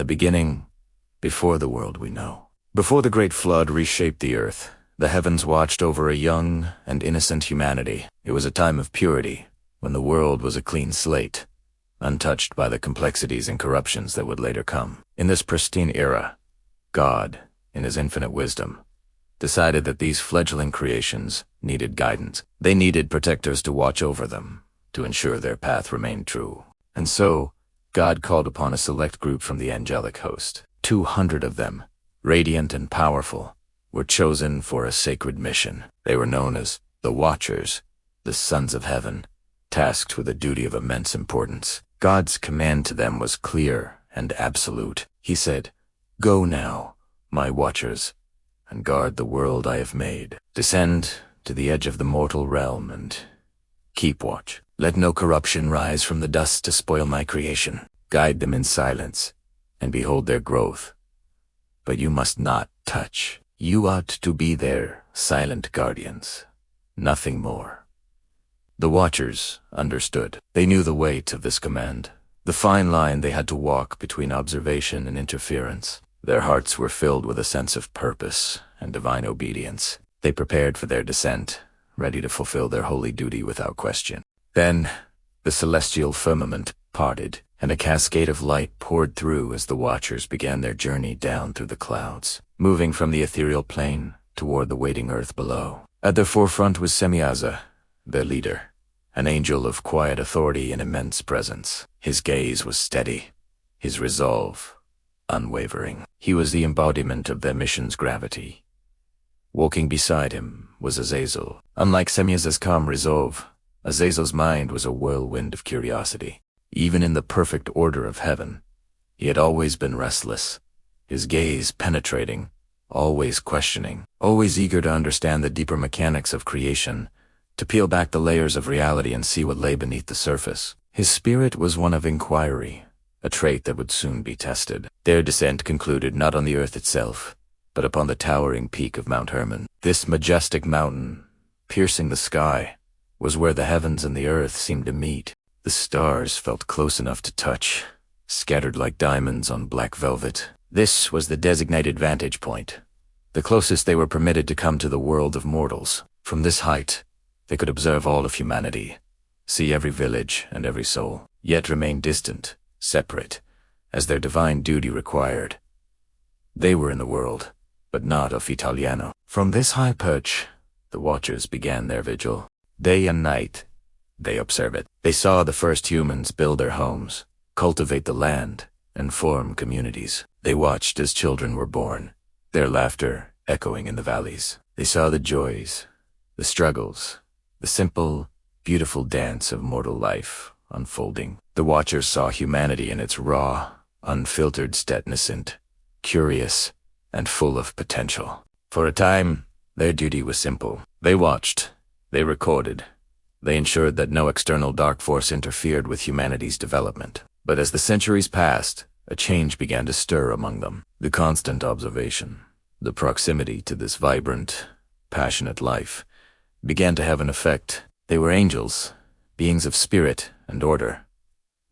the beginning, before the world we know. Before the great flood reshaped the earth, the heavens watched over a young and innocent humanity. It was a time of purity, when the world was a clean slate, untouched by the complexities and corruptions that would later come. In this pristine era, God, in his infinite wisdom, decided that these fledgling creations needed guidance. They needed protectors to watch over them, to ensure their path remained true. And so, God called upon a select group from the angelic host. 200 of them, radiant and powerful, were chosen for a sacred mission. They were known as the Watchers, the Sons of Heaven, tasked with a duty of immense importance. God's command to them was clear and absolute. He said, "Go now, my Watchers, and guard the world I have made. Descend to the edge of the mortal realm and keep watch. Let no corruption rise from the dust to spoil my creation. Guide them in silence, and behold their growth. But you must not touch. You ought to be their silent guardians, nothing more." The Watchers understood. They knew the weight of this command, the fine line they had to walk between observation and interference. Their hearts were filled with a sense of purpose and divine obedience. They prepared for their descent, ready to fulfill their holy duty without question. Then, the celestial firmament parted, and a cascade of light poured through as the Watchers began their journey down through the clouds, moving from the ethereal plane toward the waiting earth below. At their forefront was Semjaza, their leader, an angel of quiet authority and immense presence. His gaze was steady, his resolve unwavering. He was the embodiment of their mission's gravity. Walking beside him was Azazel. Unlike Semjaza's calm resolve, Azazel's mind was a whirlwind of curiosity. Even in the perfect order of heaven, he had always been restless, his gaze penetrating, always questioning, always eager to understand the deeper mechanics of creation, to peel back the layers of reality and see what lay beneath the surface. His spirit was one of inquiry, a trait that would soon be tested. Their descent concluded not on the earth itself, but upon the towering peak of Mount Hermon. This majestic mountain, piercing the sky, was where the heavens and the earth seemed to meet. The stars felt close enough to touch, scattered like diamonds on black velvet. This was the designated vantage point, the closest they were permitted to come to the world of mortals. From this height, they could observe all of humanity, see every village and every soul, yet remain distant, separate, as their divine duty required. They were in the world, but not of Italiano. From this high perch, the Watchers began their vigil. Day and night, they observed it. They saw the first humans build their homes, cultivate the land, and form communities. They watched as children were born, their laughter echoing in the valleys. They saw the joys, the struggles, the simple, beautiful dance of mortal life unfolding. The Watchers saw humanity in its raw, unfiltered state, innocent, curious, and full of potential. For a time, their duty was simple. They watched, they recorded, they ensured that no external dark force interfered with humanity's development. But as the centuries passed, a change began to stir among them. The constant observation, the proximity to this vibrant, passionate life, began to have an effect. They were angels, beings of spirit and order,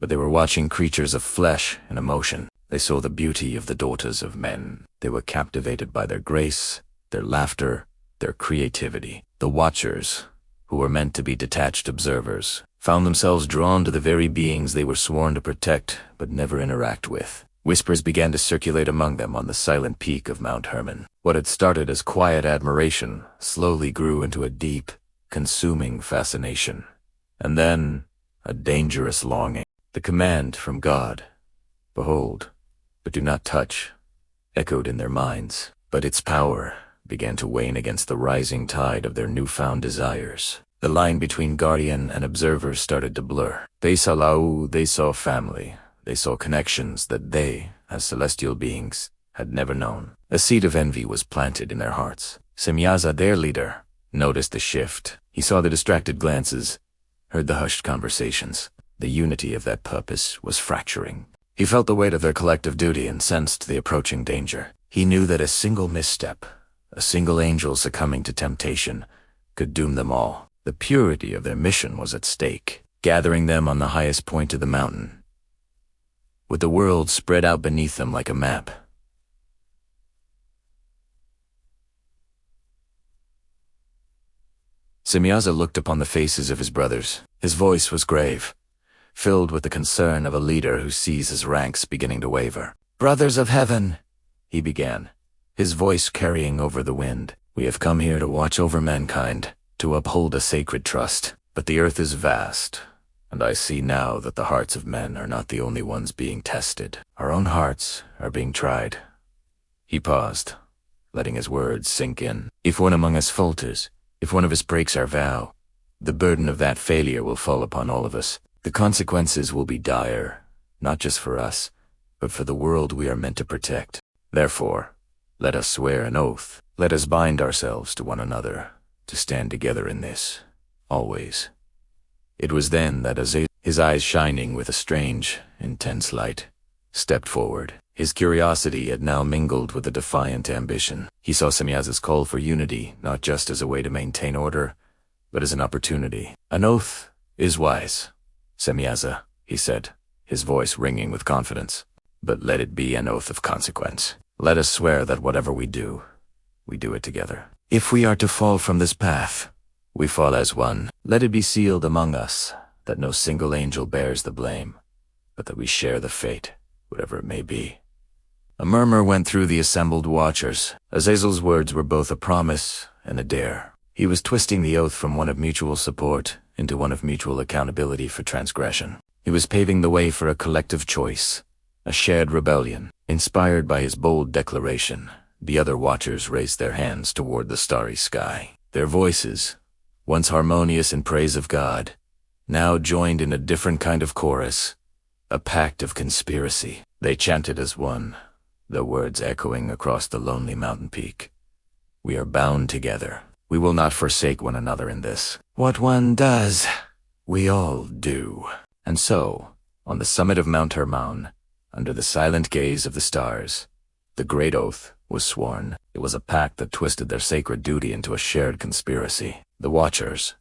but they were watching creatures of flesh and emotion. They saw the beauty of the daughters of men. They were captivated by their grace, their laughter, their creativity. The Watchers, who were meant to be detached observers, found themselves drawn to the very beings they were sworn to protect but never interact with. Whispers began to circulate among them on the silent peak of Mount Hermon. What had started as quiet admiration slowly grew into a deep, consuming fascination, and then a dangerous longing. The command from God, "Behold, but do not touch," echoed in their minds, but its power began to wane against the rising tide of their newfound desires. The line between guardian and observer started to blur. They saw Lau, they saw family, they saw connections that they, as celestial beings, had never known. A seed of envy was planted in their hearts. Semjaza, their leader, noticed the shift. He saw the distracted glances, heard the hushed conversations. The unity of that purpose was fracturing. He felt the weight of their collective duty and sensed the approaching danger. He knew that a single misstep, a single angel succumbing to temptation, could doom them all. The purity of their mission was at stake. Gathering them on the highest point of the mountain, with the world spread out beneath them like a map. Semjaza looked upon the faces of his brothers. His voice was grave, filled with the concern of a leader who sees his ranks beginning to waver. "Brothers of heaven," he began, his voice carrying over the wind, "we have come here to watch over mankind, to uphold a sacred trust. But the earth is vast, and I see now that the hearts of men are not the only ones being tested. Our own hearts are being tried." He paused, letting his words sink in. "If one among us falters, if one of us breaks our vow, the burden of that failure will fall upon all of us. The consequences will be dire, not just for us, but for the world we are meant to protect. Therefore, let us swear an oath. Let us bind ourselves to one another, to stand together in this, always." It was then that Azazel, his eyes shining with a strange, intense light, stepped forward. His curiosity had now mingled with a defiant ambition. He saw Semjaza's call for unity not just as a way to maintain order, but as an opportunity. "An oath is wise, Semjaza," he said, his voice ringing with confidence. "But let it be an oath of consequence. Let us swear that whatever we do it together. If we are to fall from this path, we fall as one. Let it be sealed among us that no single angel bears the blame, but that we share the fate, whatever it may be." A murmur went through the assembled watchers. Azazel's words were both a promise and a dare. He was twisting the oath from one of mutual support into one of mutual accountability for transgression. He was paving the way for a collective choice, a shared rebellion. Inspired by his bold declaration, the other watchers raised their hands toward the starry sky. Their voices, once harmonious in praise of God, now joined in a different kind of chorus, a pact of conspiracy. They chanted as one, their words echoing across the lonely mountain peak. "We are bound together. We will not forsake one another in this. What one does, we all do." And so, on the summit of Mount Hermon, under the silent gaze of the stars, the great oath was sworn. It was a pact that twisted their sacred duty into a shared conspiracy. The Watchers,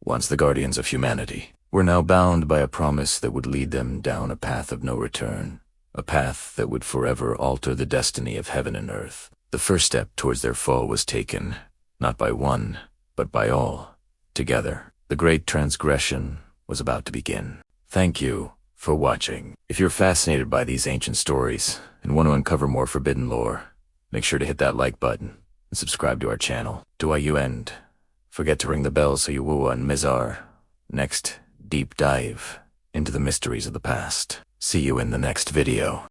once the guardians of humanity, were now bound by a promise that would lead them down a path of no return, a path that would forever alter the destiny of heaven and earth. The first step towards their fall was taken, not by one, but by all, together. The great transgression was about to begin. Thank you for watching. If you're fascinated by these ancient stories and want to uncover more forbidden lore, make sure to hit that like button and subscribe to our channel. And forget to ring the bell so you will miss our next deep dive into the mysteries of the past. See you in the next video.